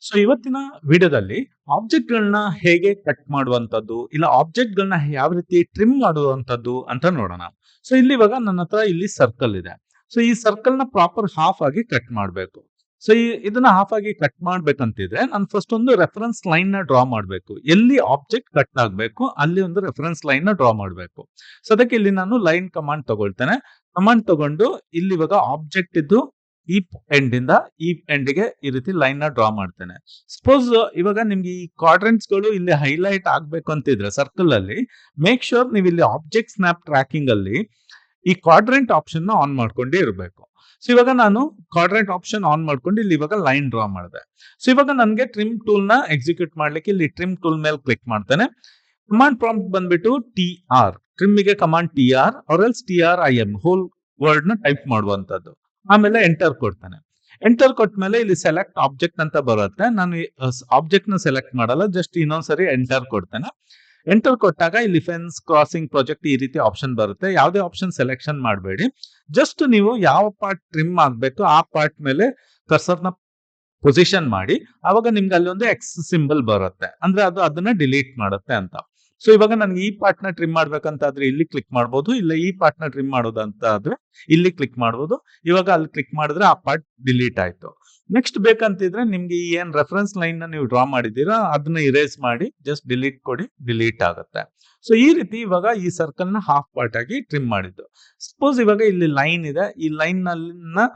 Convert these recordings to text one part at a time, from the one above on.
So ಇವತ್ತಿನ ವಿಡಿಯೋದಲ್ಲಿ object ಗಳನ್ನ ಹೇಗೆ ಕಟ್ ಮಾಡುವಂತದ್ದು ಇಲ್ಲ ಆಬ್ಜೆಕ್ಟ್ ಗಳನ್ನ ಯಾವ ರೀತಿ ಟ್ರಿಮ್ ಮಾಡುವಂತದ್ದು ಅಂತ ನೋಡೋಣ. ಸೊ ಇಲ್ಲಿ ಇವಾಗ ನನ್ನ ಹತ್ರ ಇಲ್ಲಿ ಸರ್ಕಲ್ ಇದೆ. ಸೊ ಈ ಸರ್ಕಲ್ ನ ಪ್ರಾಪರ್ ಹಾಫ್ ಆಗಿ ಕಟ್ ಮಾಡಬೇಕು. ಸೊ ಇದನ್ನ ಹಾಫ್ ಆಗಿ ಕಟ್ ಮಾಡ್ಬೇಕಂತಿದ್ರೆ ನಾನು ಫಸ್ಟ್ ಒಂದು ರೆಫರೆನ್ಸ್ ಲೈನ್ ನ ಡ್ರಾ ಮಾಡಬೇಕು. ಎಲ್ಲಿ ಆಬ್ಜೆಕ್ಟ್ ಕಟ್ ಆಗಬೇಕು ಅಲ್ಲಿ ಒಂದು ರೆಫರೆನ್ಸ್ ಲೈನ್ ನ ಡ್ರಾ ಮಾಡಬೇಕು. ಸೊ ಅದಕ್ಕೆ ಇಲ್ಲಿ ನಾನು ಲೈನ್ ಕಮಾಂಡ್ ತಗೊಳ್ತೇನೆ. ಕಮಾಂಡ್ ತಗೊಂಡು ಇಲ್ಲಿ ಇವಾಗ ಆಬ್ಜೆಕ್ಟ್ ಇದ್ದು ಈ ಎಂಡ್ ಇಂದ ಈ ಎಂಡ್ ಗೆ ಈ ರೀತಿ ಲೈನ್ ನ ಡ್ರಾ ಮಾಡ್ತೇನೆ. ಸಪೋಸ್ ಇವಾಗ ನಿಮ್ಗೆ ಈ ಕ್ವಾಡ್ರೆಂಟ್ಸ್ ಗಳು ಇಲ್ಲಿ ಹೈಲೈಟ್ ಆಗ್ಬೇಕು ಅಂತಿದ್ರೆ ಸರ್ಕಲ್ ಅಲ್ಲಿ ಮೇಕ್ ಶೋರ್ ನೀವು ಇಲ್ಲಿ ಆಬ್ಜೆಕ್ಟ್ ಸ್ನ್ಯಾಪ್ ಟ್ರ್ಯಾಕಿಂಗ್ ಅಲ್ಲಿ ಈ ಕ್ವಾಡ್ರೆಂಟ್ ಆಪ್ಷನ್ ನ ಆನ್ ಮಾಡ್ಕೊಂಡೇ ಇರಬೇಕು. ಸೊ ಇವಾಗ ನಾನು ಕ್ವಾಡ್ರೆಂಟ್ ಆಪ್ಷನ್ ಆನ್ ಮಾಡ್ಕೊಂಡು ಇಲ್ಲಿ ಇವಾಗ ಲೈನ್ ಡ್ರಾ ಮಾಡಿದೆ. ಸೊ ಇವಾಗ ನನಗೆ ಟ್ರಿಮ್ ಟೂಲ್ ನ ಎಕ್ಸಿಕ್ಯೂಟ್ ಮಾಡ್ಲಿಕ್ಕೆ ಇಲ್ಲಿ ಟ್ರಿಮ್ ಟೂಲ್ ಮೇಲೆ ಕ್ಲಿಕ್ ಮಾಡ್ತೇನೆ. ಕಮಾಂಡ್ ಪ್ರಾಂಪ್ಟ್ ಬಂದ್ಬಿಟ್ಟು TR, ಟ್ರಿಮ್ಗೆ command TR or else TRIM whole word ನ ಟೈಪ್ ಮಾಡುವಂತದ್ದು. ಆಮೇಲೆ ಎಂಟರ್ ಕೊಡ್ತಾನೆ. ಎಂಟರ್ ಕೊಟ್ಟ ಮೇಲೆ ಇಲ್ಲಿ ಸೆಲೆಕ್ಟ್ ಆಬ್ಜೆಕ್ಟ್ ಅಂತ ಬರುತ್ತೆ. ನಾನು ಆಬ್ಜೆಕ್ಟ್ ನ ಸೆಲೆಕ್ಟ್ ಮಾಡಲ್ಲ, ಜಸ್ಟ್ ಇನ್ನೊಂದ್ಸರಿ ಎಂಟರ್ ಕೊಡ್ತೇನೆ. ಎಂಟರ್ ಕೊಟ್ಟಾಗ ಇಲ್ಲಿ ಫೆನ್ಸ್ ಕ್ರಾಸಿಂಗ್ ಪ್ರಾಜೆಕ್ಟ್ ಈ ರೀತಿ ಆಪ್ಷನ್ ಬರುತ್ತೆ. ಯಾವುದೇ ಆಪ್ಷನ್ ಸೆಲೆಕ್ಷನ್ ಮಾಡಬೇಡಿ, ಜಸ್ಟ್ ನೀವು ಯಾವ ಪಾರ್ಟ್ ಟ್ರಿಮ್ ಆಗ್ಬೇಕು ಆ ಪಾರ್ಟ್ ಮೇಲೆ ಕರ್ಸರ್ ನ ಪೊಸಿಷನ್ ಮಾಡಿ, ಅವಾಗ ನಿಮ್ಗೆ ಅಲ್ಲಿ ಒಂದು ಎಕ್ಸ್ ಸಿಂಬಲ್ ಬರುತ್ತೆ, ಅಂದ್ರೆ ಅದು ಅದನ್ನ ಡಿಲೀಟ್ ಮಾಡುತ್ತೆ ಅಂತ. ಸೊ ಇವಾಗ ನನ್ಗೆ ಈ ಪಾರ್ಟ್ ನ ಟ್ರಿಮ್ ಮಾಡ್ಬೇಕಂತಾದ್ರೆ ಇಲ್ಲಿ ಕ್ಲಿಕ್ ಮಾಡಬಹುದು, ಇಲ್ಲ ಈ ಪಾರ್ಟ್ ನ ಟ್ರಿಮ್ ಮಾಡೋದಂತ ಆದ್ರೆ ಇಲ್ಲಿ ಕ್ಲಿಕ್ ಮಾಡಬಹುದು. ಇವಾಗ ಅಲ್ಲಿ ಕ್ಲಿಕ್ ಮಾಡಿದ್ರೆ ಆ ಪಾರ್ಟ್ ಡಿಲೀಟ್ ಆಯ್ತು. ನೆಕ್ಸ್ಟ್ ಬೇಕಂತಿದ್ರೆ ನಿಮ್ಗೆ ಈ ಏನ್ ರೆಫರೆನ್ಸ್ ಲೈನ್ ನ ನೀವು ಡ್ರಾ ಮಾಡಿದೀರಾ ಅದನ್ನ ಇರೇಸ್ ಮಾಡಿ ಜಸ್ಟ್ ಡಿಲೀಟ್ ಕೊಡಿ, ಡಿಲೀಟ್ ಆಗುತ್ತೆ. ಸೊ ಈ ರೀತಿ ಇವಾಗ ಈ ಸರ್ಕಲ್ ನ ಹಾಫ್ ಪಾರ್ಟ್ ಆಗಿ ಟ್ರಿಮ್ ಮಾಡಿದ್ದು. ಸಪೋಸ್ ಇವಾಗ ಇಲ್ಲಿ ಲೈನ್ ಇದೆ, ಈ ಲೈನ್ ನ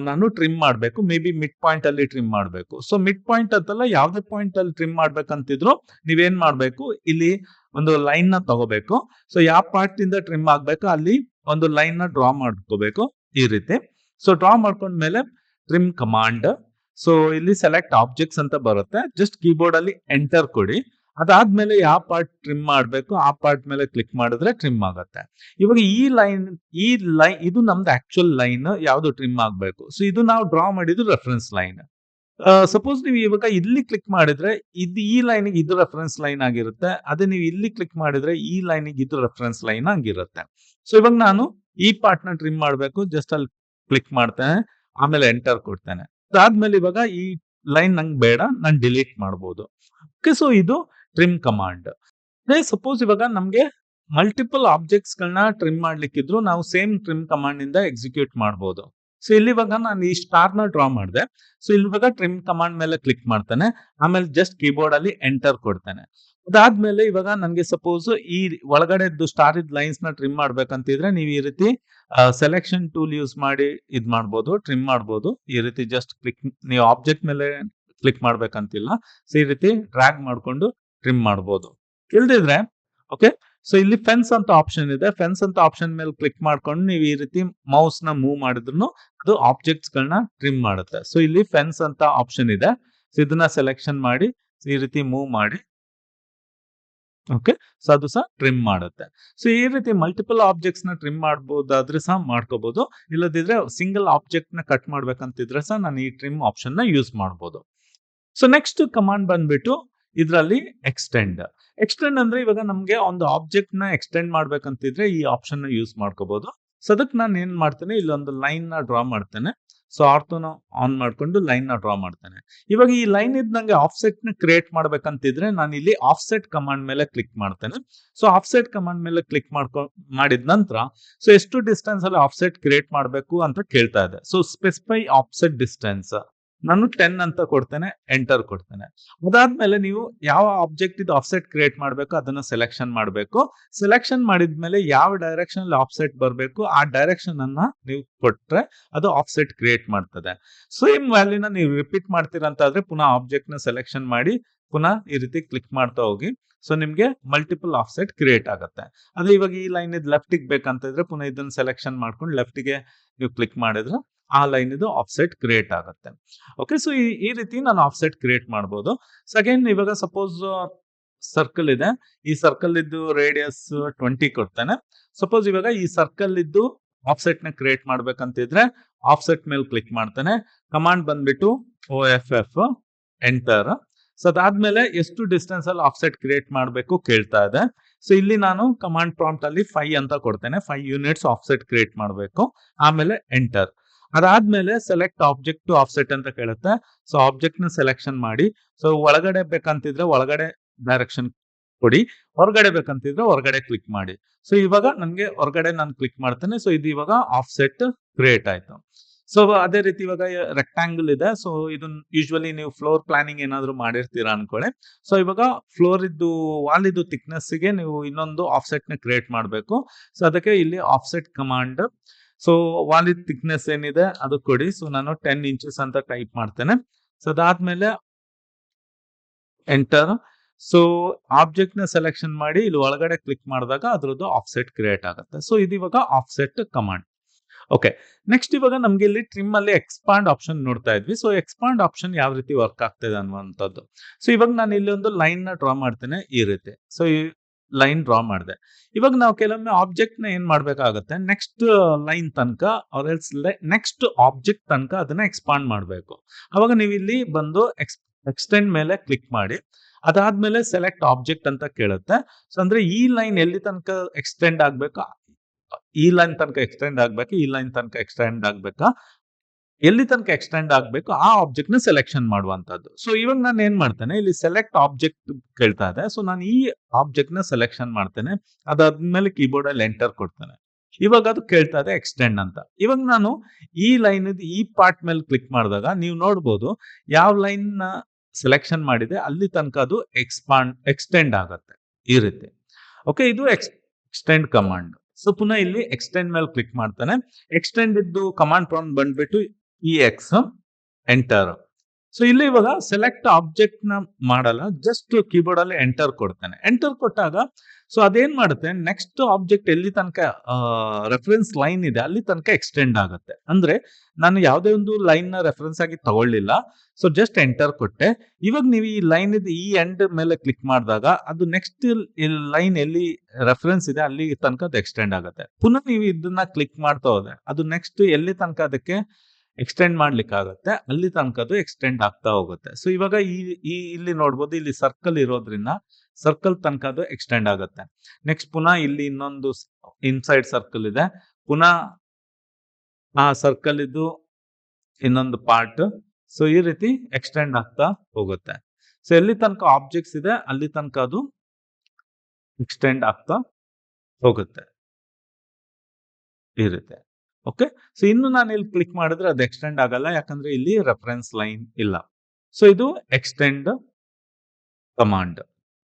ನಾನು ಟ್ರಿಮ್ ಮಾಡಬೇಕು, ಮೇ ಬಿ ಮಿಡ್ ಪಾಯಿಂಟ್ ಅಲ್ಲಿ ಟ್ರಿಮ್ ಮಾಡಬೇಕು. ಸೊ ಮಿಡ್ ಪಾಯಿಂಟ್ ಅಂತಲ್ಲ, ಯಾವ್ದೇ ಪಾಯಿಂಟ್ ಅಲ್ಲಿ ಟ್ರಿಮ್ ಮಾಡ್ಬೇಕಂತಿದ್ರು ನೀವೇನ್ ಮಾಡ್ಬೇಕು, ಇಲ್ಲಿ ಒಂದು ಲೈನ್ ನ ತಗೋಬೇಕು. ಸೊ ಯಾವ ಪಾರ್ಟ್ ಇಂದ ಟ್ರಿಮ್ ಆಗ್ಬೇಕು ಅಲ್ಲಿ ಒಂದು ಲೈನ್ ನ ಡ್ರಾ ಮಾಡ್ಕೋಬೇಕು ಈ ರೀತಿ. ಸೊ ಡ್ರಾ ಮಾಡ್ಕೊಂಡ್ಮೇಲೆ ಟ್ರಿಮ್ ಕಮಾಂಡ್, ಸೊ ಇಲ್ಲಿ ಸೆಲೆಕ್ಟ್ ಆಬ್ಜೆಕ್ಟ್ಸ್ ಅಂತ ಬರುತ್ತೆ, ಜಸ್ಟ್ ಕೀಬೋರ್ಡ್ ಅಲ್ಲಿ ಎಂಟರ್ ಕೊಡಿ. ಅದಾದ್ಮೇಲೆ ಯಾವ ಪಾರ್ಟ್ ಟ್ರಿಮ್ ಮಾಡ್ಬೇಕು ಆ ಪಾರ್ಟ್ ಮೇಲೆ ಕ್ಲಿಕ್ ಮಾಡಿದ್ರೆ ಟ್ರಿಮ್ ಆಗುತ್ತೆ. ಇವಾಗ ಈ ಲೈನ್ ಇದು ನಮ್ದು ಆಕ್ಚುಯಲ್ ಲೈನ್ ಯಾವ್ದು ಟ್ರಿಮ್ ಆಗ್ಬೇಕು. ಸೊ ಇದು ನಾವು ಡ್ರಾ ಮಾಡಿದ್ದು ರೆಫರೆನ್ಸ್ ಲೈನ್. ಸಪೋಸ್ ನೀವು ಇವಾಗ ಇಲ್ಲಿ ಕ್ಲಿಕ್ ಮಾಡಿದ್ರೆ ಇದು ಈ ಲೈನ್ ಇದು ರೆಫರೆನ್ಸ್ ಲೈನ್ ಆಗಿರುತ್ತೆ, ಅದೇ ನೀವು ಇಲ್ಲಿ ಕ್ಲಿಕ್ ಮಾಡಿದ್ರೆ ಈ ಲೈನ್ ಇದು ರೆಫರೆನ್ಸ್ ಲೈನ್ ಆಗಿರುತ್ತೆ. ಸೊ ಇವಾಗ ನಾನು ಈ ಪಾರ್ಟ್ ನ ಟ್ರಿಮ್ ಮಾಡಬೇಕು, ಜಸ್ಟ್ ಅಲ್ಲಿ ಕ್ಲಿಕ್ ಮಾಡ್ತೇನೆ, ಆಮೇಲೆ ಎಂಟರ್ ಕೊಡ್ತೇನೆ. ಅದಾದ್ಮೇಲೆ ಇವಾಗ ಈ ಲೈನ್ ನಂಗೆ ಬೇಡ, ನಾನು ಡಿಲೀಟ್ ಮಾಡಬಹುದು. ಓಕೆ, ಸೊ ಇದು ಟ್ರಿಮ್ ಕಮಾಂಡ್. ಸಪೋಸ್ ಇವಾಗ ನಮ್ಗೆ ಮಲ್ಟಿಪಲ್ ಆಬ್ಜೆಕ್ಟ್ಸ್ ಗಳನ್ನ ಟ್ರಿಮ್ ಮಾಡ್ಲಿಕ್ಕಿದ್ರು ನಾವು ಸೇಮ್ ಟ್ರಿಮ್ ಕಮಾಂಡ್ ಇಂದ ಎಕ್ಸಿಕ್ಯೂಟ್ ಮಾಡಬಹುದು. ಸೊ ಇಲ್ಲಿ ಇವಾಗ ನಾನು ಈ ಸ್ಟಾರ್ ನ ಡ್ರಾ ಮಾಡಿದೆ. ಸೊ ಇಲ್ಲಿ ಇವಾಗ ಟ್ರಿಮ್ ಕಮಾಂಡ್ ಮೇಲೆ ಕ್ಲಿಕ್ ಮಾಡ್ತೇನೆ, ಆಮೇಲೆ ಜಸ್ಟ್ ಕೀಬೋರ್ಡ್ ಅಲ್ಲಿ ಎಂಟರ್ ಕೊಡ್ತೇನೆ. ಅದಾದ್ಮೇಲೆ ಇವಾಗ ನನ್ಗೆ ಸಪೋಸ್ ಈ ಒಳಗಡೆ ಸ್ಟಾರ್ ಇದ್ ಲೈನ್ಸ್ ನ ಟ್ರಿಮ್ ಮಾಡ್ಬೇಕಂತಿದ್ರೆ ನೀವು ಈ ರೀತಿ ಸೆಲೆಕ್ಷನ್ ಟೂಲ್ ಯೂಸ್ ಮಾಡಿ ಇದ್ ಮಾಡ್ಬೋದು, ಟ್ರಿಮ್ ಮಾಡ್ಬೋದು. ಈ ರೀತಿ ಜಸ್ಟ್ ಕ್ಲಿಕ್, ನೀವು ಆಬ್ಜೆಕ್ಟ್ ಮೇಲೆ ಕ್ಲಿಕ್ ಮಾಡ್ಬೇಕಂತಿಲ್ಲ. ಸೊ ಈ ರೀತಿ ಡ್ರ್ಯಾಗ್ ಮಾಡ್ಕೊಂಡು ಟ್ರಿಮ್ ಮಾಡ್ಬೋದು. ಇಲ್ದಿದ್ರೆ ಓಕೆ, ಸೊ ಇಲ್ಲಿ ಫೆನ್ಸ್ ಅಂತ ಆಪ್ಷನ್ ಇದೆ, ಫೆನ್ಸ್ ಅಂತ ಆಪ್ಷನ್ ಮೇಲೆ ಕ್ಲಿಕ್ ಮಾಡ್ಕೊಂಡು ನೀವು ಈ ರೀತಿ ಮೌಸ್ ನ ಮೂವ್ ಮಾಡಿದ್ರು ಅದು ಆಬ್ಜೆಕ್ಟ್ಸ್ ಗಳನ್ನ ಟ್ರಿಮ್ ಮಾಡುತ್ತೆ. ಸೊ ಇಲ್ಲಿ ಫೆನ್ಸ್ ಅಂತ ಆಪ್ಷನ್ ಇದೆ, ಸೊ ಇದನ್ನ ಸೆಲೆಕ್ಷನ್ ಮಾಡಿ ಈ ರೀತಿ ಮೂವ್ ಮಾಡಿ, ಓಕೆ, ಸೊ ಅದು ಸಹ ಟ್ರಿಮ್ ಮಾಡುತ್ತೆ. ಸೊ ಈ ರೀತಿ ಮಲ್ಟಿಪಲ್ ಆಬ್ಜೆಕ್ಟ್ಸ್ ನ ಟ್ರಿಮ್ ಮಾಡಬಹುದಾದ್ರೆ ಸಹ ಮಾಡ್ಕೋಬಹುದು, ಇಲ್ಲದಿದ್ರೆ ಸಿಂಗಲ್ ಆಬ್ಜೆಕ್ಟ್ ನ ಕಟ್ ಮಾಡ್ಬೇಕಂತಿದ್ರೆ ಸಹ ನಾನು ಈ ಟ್ರಿಮ್ ಆಪ್ಷನ್ ನ ಯೂಸ್ ಮಾಡಬಹುದು. ಸೊ ನೆಕ್ಸ್ಟ್ ಕಮಾಂಡ್ ಬಂದ್ಬಿಟ್ಟು ಇದರಲ್ಲಿ ಎಕ್ಸ್ಟೆಂಡ್. ಎಕ್ಸ್ಟೆಂಡ್ ಅಂದ್ರೆ ಇವಾಗ ನಮ್ಗೆ ಒಂದು ಆಬ್ಜೆಕ್ಟ್ ನ ಎಕ್ಸ್ಟೆಂಡ್ ಮಾಡ್ಬೇಕಂತಿದ್ರೆ ಈ ಆಪ್ಷನ್ ನ ಯೂಸ್ ಮಾಡ್ಕೋಬಹುದು. ಸೊ ಅದಕ್ಕೆ ನಾನು ಏನ್ ಮಾಡ್ತೇನೆ, ಇಲ್ಲೊಂದು ಲೈನ್ ನ ಡ್ರಾ ಮಾಡ್ತೇನೆ. ಸೊ ಆರ್ಥೋನ ಆನ್ ಮಾಡ್ಕೊಂಡು ಲೈನ್ ನ ಡ್ರಾ ಮಾಡ್ತೇನೆ. ಇವಾಗ ಈ ಲೈನ್ ಇದ್ ನಂಗೆ ಆಫ್ಸೆಟ್ ನ ಕ್ರಿಯೇಟ್ ಮಾಡ್ಬೇಕಂತಿದ್ರೆ ನಾನು ಇಲ್ಲಿ ಆಫ್ಸೆಟ್ ಕಮಾಂಡ್ ಮೇಲೆ ಕ್ಲಿಕ್ ಮಾಡ್ತೇನೆ. ಸೊ ಆಫ್ಸೆಟ್ ಕಮಾಂಡ್ ಮೇಲೆ ಕ್ಲಿಕ್ ಮಾಡಿದ ನಂತರ ಸೊ ಎಷ್ಟು ಡಿಸ್ಟೆನ್ಸ್ ಅಲ್ಲಿ ಆಫ್ಸೆಟ್ ಕ್ರಿಯೇಟ್ ಮಾಡಬೇಕು ಅಂತ ಕೇಳ್ತಾ ಇದೆ. ಸೊ ಸ್ಪೆಸಿಫೈ ಆಫ್ಸೆಟ್ ಡಿಸ್ಟೆನ್ಸ್ ನಾನು 10 ಅಂತ ಕೊಡ್ತೇನೆ, ಎಂಟರ್ ಕೊಡ್ತೇನೆ. ಅದಾದ್ಮೇಲೆ ನೀವು ಯಾವ ಆಬ್ಜೆಕ್ಟ್ ಇದು ಆಫ್ಸೆಟ್ ಕ್ರಿಯೇಟ್ ಮಾಡಬೇಕು ಅದನ್ನ ಸೆಲೆಕ್ಷನ್ ಮಾಡಬೇಕು. ಸೆಲೆಕ್ಷನ್ ಮಾಡಿದ್ಮೇಲೆ ಯಾವ ಡೈರೆಕ್ಷನ್ ಅಲ್ಲಿ ಆಫ್ಸೆಟ್ ಬರಬೇಕು ಆ ಡೈರೆಕ್ಷನ್ ಅನ್ನ ನೀವು ಕೊಟ್ರೆ ಅದು ಆಫ್ಸೆಟ್ ಕ್ರಿಯೇಟ್ ಮಾಡ್ತದೆ. ಸೇಮ್ ವ್ಯಾಲ್ಯೂನ ನೀವು ರಿಪೀಟ್ ಮಾಡ್ತೀರಂತಾದ್ರೆ ಪುನಃ ಆಬ್ಜೆಕ್ಟ್ ನ ಸೆಲೆಕ್ಷನ್ ಮಾಡಿ ಪುನಃ ಈ ರೀತಿ ಕ್ಲಿಕ್ ಮಾಡ್ತಾ ಹೋಗಿ. ಸೊ ನಿಮ್ಗೆ ಮಲ್ಟಿಪಲ್ ಆಫ್ಸೆಟ್ ಕ್ರಿಯೇಟ್ ಆಗುತ್ತೆ. ಅದೇ ಇವಾಗ ಈ ಲೈನ್ ಇದು ಲೆಫ್ಟ್ ಗೆ ಬೇಕಂತ ಇದ್ರೆ ಪುನಃ ಇದನ್ನ ಸೆಲೆಕ್ಷನ್ ಮಾಡ್ಕೊಂಡು ಲೆಫ್ಟ್ ಗೆ ನೀವು ಕ್ಲಿಕ್ ಮಾಡಿದ್ರೆ ಆ ಲೈನ್ ಇದು ಆಫ್ಸೆಟ್ ಕ್ರಿಯೇಟ್ ಆಗುತ್ತೆ. ಓಕೆ, ಸೊ ಈ ರೀತಿ ನಾನು ಆಫ್ಸೆಟ್ ಕ್ರಿಯೇಟ್ ಮಾಡಬಹುದು. ಸೆಕೆಂಡ್, ಇವಾಗ ಸಪೋಸ್ ಸರ್ಕಲ್ ಇದೆ, ಈ ಸರ್ಕಲ್ ಇದ್ದು ರೇಡಿಯಸ್ 20 ಕೊಡ್ತೇನೆ. ಸಪೋಸ್ ಇವಾಗ ಈ ಸರ್ಕಲ್ ಇದ್ದು ಆಫ್ಸೆಟ್ ನ ಕ್ರಿಯೇಟ್ ಮಾಡ್ಬೇಕಂತಿದ್ರೆ ಆಫ್ಸೆಟ್ ಮೇಲೆ ಕ್ಲಿಕ್ ಮಾಡ್ತೇನೆ. ಕಮಾಂಡ್ ಬಂದ್ಬಿಟ್ಟು OFF ಎಂಟರ್. ಸೊ ಅದಾದ್ಮೇಲೆ ಎಷ್ಟು ಡಿಸ್ಟೆನ್ಸ್ ಅಲ್ಲಿ ಆಫ್ಸೆಟ್ ಕ್ರಿಯೇಟ್ ಮಾಡಬೇಕು ಕೇಳ್ತಾ ಇದೆ. ಸೊ ಇಲ್ಲಿ ನಾನು ಕಮಾಂಡ್ ಪ್ರಾಂಪ್ಟ್ ಅಲ್ಲಿ 5 ಅಂತ ಕೊಡ್ತೇನೆ, 5 ಯೂನಿಟ್ಸ್ ಆಫ್ಸೆಟ್ ಕ್ರಿಯೇಟ್ ಮಾಡಬೇಕು, ಆಮೇಲೆ ಎಂಟರ್. ಅದಾದ್ಮೇಲೆ ಸೆಲೆಕ್ಟ್ ಆಬ್ಜೆಕ್ಟ್ ಟು ಆಫ್ಸೆಟ್ ಅಂತ ಕೇಳುತ್ತೆ. ಸೊ ಆಬ್ಜೆಕ್ಟ್ ನ ಸೆಲೆಕ್ಷನ್ ಮಾಡಿ. ಸೊ ಒಳಗಡೆ ಬೇಕಂತಿದ್ರೆ ಒಳಗಡೆ ಡೈರೆಕ್ಷನ್ ಕೊಡಿ. ಹೊರಗಡೆ ಬೇಕಂತಿದ್ರೆ ಹೊರಗಡೆ ಕ್ಲಿಕ್ ಮಾಡಿ. ಸೊ ಇವಾಗ ನನ್ಗೆ ಹೊರಗಡೆ ನಾನು ಕ್ಲಿಕ್ ಮಾಡ್ತೇನೆ. ಸೊ ಇದು ಇವಾಗ ಆಫ್ಸೆಟ್ ಕ್ರಿಯೇಟ್ ಆಯ್ತು. ಸೊ ಅದೇ ರೀತಿ ಇವಾಗ ರೆಕ್ಟಾಂಗಲ್ ಇದೆ. ಸೊ ಇದನ್ನ ಯೂಶುವಲಿ ನೀವು ಫ್ಲೋರ್ ಪ್ಲಾನಿಂಗ್ ಏನಾದ್ರು ಮಾಡಿರ್ತೀರಾ ಅನ್ಕೊಳ್ಳಿ. ಸೊ ಇವಾಗ ಫ್ಲೋರ್ ಇದ್ದು ವಾಲ್ ಇದ್ದು ಥಿಕ್ನೆಸ್ ಗೆ ನೀವು ಇನ್ನೊಂದು ಆಫ್ಸೆಟ್ ನ ಕ್ರಿಯೇಟ್ ಮಾಡಬೇಕು. ಸೊ ಅದಕ್ಕೆ ಇಲ್ಲಿ ಆಫ್ಸೆಟ್ ಕಮಾಂಡ್. ಸೊ ವಾಲ್ ಇದ್ ಥಿಕ್ನೆಸ್ ಏನಿದೆ ಅದು ಕೊಡಿ. ಸೊ ನಾನು 10 ಇಂಚಸ್ ಅಂತ ಟೈಪ್ ಮಾಡ್ತೇನೆ. ಸೊ ಅದಾದ್ಮೇಲೆ ಎಂಟರ್. ಸೊ ಆಬ್ಜೆಕ್ಟ್ ನ ಸೆಲೆಕ್ಷನ್ ಮಾಡಿ ಇಲ್ಲಿ ಒಳಗಡೆ ಕ್ಲಿಕ್ ಮಾಡಿದಾಗ ಅದ್ರದ್ದು ಆಫ್ಸೆಟ್ ಕ್ರಿಯೇಟ್ ಆಗುತ್ತೆ. ಸೊ ಇದು ಇವಾಗ ಆಫ್ಸೆಟ್ ಕಮಾಂಡ್. ಓಕೆ, ನೆಕ್ಸ್ಟ್ ಇವಾಗ ನಮ್ಗೆ ಇಲ್ಲಿ ಟ್ರಿಮ್ ಅಲ್ಲಿ ಎಕ್ಸ್ಪಾಂಡ್ ಆಪ್ಷನ್ ನೋಡ್ತಾ ಇದ್ವಿ. ಸೊ ಎಕ್ಸ್ಪಾಂಡ್ ಆಪ್ಷನ್ ಯಾವ ರೀತಿ ವರ್ಕ್ ಆಗ್ತಿದೆ ಅನ್ನುವಂಥದ್ದು. ಸೊ ಇವಾಗ ನಾನು ಇಲ್ಲಿ ಒಂದು ಲೈನ್ ನ ಡ್ರಾ ಮಾಡ್ತೇನೆ ಈ ರೀತಿ. ಸೊ ಈ ಲೈನ್ ಡ್ರಾ ಮಾಡಿದೆ. ಇವಾಗ ನಾವು ಕೆಲವೊಮ್ಮೆ ಆಬ್ಜೆಕ್ಟ್ ನ ಏನ್ ಮಾಡ್ಬೇಕಾಗತ್ತೆ, ನೆಕ್ಸ್ಟ್ ಲೈನ್ ತನಕ ನೆಕ್ಸ್ಟ್ ಆಬ್ಜೆಕ್ಟ್ ತನಕ ಅದನ್ನ ಎಕ್ಸ್ಪಾಂಡ್ ಮಾಡಬೇಕು. ಅವಾಗ ನೀವು ಇಲ್ಲಿ ಬಂದು ಎಕ್ಸ್ಟೆಂಡ್ ಮೇಲೆ ಕ್ಲಿಕ್ ಮಾಡಿ. ಅದಾದ್ಮೇಲೆ ಸೆಲೆಕ್ಟ್ ಆಬ್ಜೆಕ್ಟ್ ಅಂತ ಕೇಳುತ್ತೆ. ಸೊ ಅಂದ್ರೆ ಈ ಲೈನ್ ಎಲ್ಲಿ ತನಕ ಎಕ್ಸ್ಟೆಂಡ್ ಆಗ್ಬೇಕು, ಈ ಲೈನ್ ತನಕ ಎಕ್ಸ್ಟೆಂಡ್ ಆಗ್ಬೇಕು, ಈ ಲೈನ್ ತನಕ ಎಕ್ಸ್ಟೆಂಡ್ ಆಗ್ಬೇಕಾ, ಎಲ್ಲಿ ತನಕ ಎಕ್ಸ್ಟೆಂಡ್ ಆಗ್ಬೇಕು ಆ ಆಬ್ಜೆಕ್ಟ್ ನ ಸೆಲೆಕ್ಷನ್ ಮಾಡುವಂತದ್ದು. ಸೊ ಇವಾಗ ನಾನು ಏನ್ ಮಾಡ್ತೇನೆ, ಇಲ್ಲಿ ಸೆಲೆಕ್ಟ್ ಆಬ್ಜೆಕ್ಟ್ ಕೇಳ್ತಾ ಇದೆ. ಸೊ ನಾನು ಈ ಆಬ್ಜೆಕ್ಟ್ ನ ಸೆಲೆಕ್ಷನ್ ಮಾಡ್ತೇನೆ. ಅದಾದ್ಮೇಲೆ ಕೀಬೋರ್ಡ್ ಅಲ್ಲಿ ಎಂಟರ್ ಕೊಡ್ತೇನೆ. ಇವಾಗ ಅದು ಕೇಳ್ತಾ ಇದೆ ಎಕ್ಸ್ಟೆಂಡ್ ಅಂತ. ಇವಾಗ ನಾನು ಈ ಲೈನ್ ಈ ಪಾರ್ಟ್ ಮೇಲೆ ಕ್ಲಿಕ್ ಮಾಡಿದಾಗ ನೀವು ನೋಡ್ಬೋದು ಯಾವ ಲೈನ್ ನ ಸೆಲೆಕ್ಷನ್ ಮಾಡಿದೆ ಅಲ್ಲಿ ತನಕ ಅದು ಎಕ್ಸ್ಟೆಂಡ್ ಆಗುತ್ತೆ ಈ ರೀತಿ. ಓಕೆ, ಇದು ಎಕ್ಸ್ಟೆಂಡ್ ಕಮಾಂಡ್. ಸೊ ಪುನಃ ಇಲ್ಲಿ ಎಕ್ಸ್ಟೆಂಡ್ ಮೇಲೆ ಕ್ಲಿಕ್ ಮಾಡ್ತಾನೆ. ಎಕ್ಸ್ಟೆಂಡ್ ಇದ್ದು ಕಮಾಂಡ್ ಪ್ರಾಂಪ್ಟ್ ಬಂದ್ಬಿಟ್ಟು EX ಎಂಟರ್. ಸೊ ಇಲ್ಲಿ ಇವಾಗ ಸೆಲೆಕ್ಟ್ ಆಬ್ಜೆಕ್ಟ್ ನ ಮಾಡಲ್ಲ, ಜಸ್ಟ್ ಕೀಬೋರ್ಡ್ ಅಲ್ಲಿ ಎಂಟರ್ ಕೊಡ್ತೇನೆ. ಎಂಟರ್ ಕೊಟ್ಟಾಗ ಸೊ ಅದೇನ್ ಮಾಡುತ್ತೆ, ನೆಕ್ಸ್ಟ್ ಆಬ್ಜೆಕ್ಟ್ ಎಲ್ಲಿ ತನಕ ರೆಫರೆನ್ಸ್ ಲೈನ್ ಇದೆ ಅಲ್ಲಿ ತನಕ ಎಕ್ಸ್ಟೆಂಡ್ ಆಗುತ್ತೆ. ಅಂದ್ರೆ ನಾನು ಯಾವುದೇ ಒಂದು ಲೈನ್ ನ ರೆಫರೆನ್ಸ್ ಆಗಿ ತಗೊಳ್ಳಿಲ್ಲ. ಸೊ ಜಸ್ಟ್ ಎಂಟರ್ ಕೊಟ್ಟೆ. ಇವಾಗ ನೀವು ಈ ಲೈನ್ ಇದೆ ಈ ಎಂಡ್ ಮೇಲೆ ಕ್ಲಿಕ್ ಮಾಡಿದಾಗ ಅದು ನೆಕ್ಸ್ಟ್ ಲೈನ್ ಎಲ್ಲಿ ರೆಫರೆನ್ಸ್ ಇದೆ ಅಲ್ಲಿ ತನಕ ಅದು ಎಕ್ಸ್ಟೆಂಡ್ ಆಗುತ್ತೆ. ಪುನಃ ನೀವು ಇದನ್ನ ಕ್ಲಿಕ್ ಮಾಡ್ತಾ ಹೋದ್ರೆ ಅದು ನೆಕ್ಸ್ಟ್ ಎಲ್ಲಿ ತನಕ ಅದಕ್ಕೆ ಎಕ್ಸ್ಟೆಂಡ್ ಮಾಡ್ಲಿಕ್ಕೆ ಆಗುತ್ತೆ ಅಲ್ಲಿ ತನಕ ಅದು ಎಕ್ಸ್ಟೆಂಡ್ ಆಗ್ತಾ ಹೋಗುತ್ತೆ. ಸೊ ಇವಾಗ ಇಲ್ಲಿ ನೋಡ್ಬೋದು, ಇಲ್ಲಿ ಸರ್ಕಲ್ ಇರೋದ್ರಿಂದ ಸರ್ಕಲ್ ತನಕ ಅದು ಎಕ್ಸ್ಟೆಂಡ್ ಆಗುತ್ತೆ. ನೆಕ್ಸ್ಟ್ ಪುನಃ ಇಲ್ಲಿ ಇನ್ನೊಂದು ಇನ್ಸೈಡ್ ಸರ್ಕಲ್ ಇದೆ. ಪುನಃ ಆ ಸರ್ಕಲ್ ಇದ್ದು ಇನ್ನೊಂದು ಪಾರ್ಟ್. ಸೊ ಈ ರೀತಿ ಎಕ್ಸ್ಟೆಂಡ್ ಆಗ್ತಾ ಹೋಗುತ್ತೆ. ಸೊ ಎಲ್ಲಿ ತನಕ ಆಬ್ಜೆಕ್ಟ್ಸ್ ಇದೆ ಅಲ್ಲಿ ತನಕ ಅದು ಎಕ್ಸ್ಟೆಂಡ್ ಆಗ್ತಾ ಹೋಗುತ್ತೆ ಈ ರೀತಿ. ಓಕೆ, ಸೊ ಇನ್ನು ನಾನು ಇಲ್ಲಿ ಕ್ಲಿಕ್ ಮಾಡಿದ್ರೆ ಅದು ಎಕ್ಸ್ಟೆಂಡ್ ಆಗಲ್ಲ, ಯಾಕಂದ್ರೆ ಇಲ್ಲಿ ರೆಫರೆನ್ಸ್ ಲೈನ್ ಇಲ್ಲ. ಸೊ ಇದು ಎಕ್ಸ್ಟೆಂಡ್ ಕಮಾಂಡ್.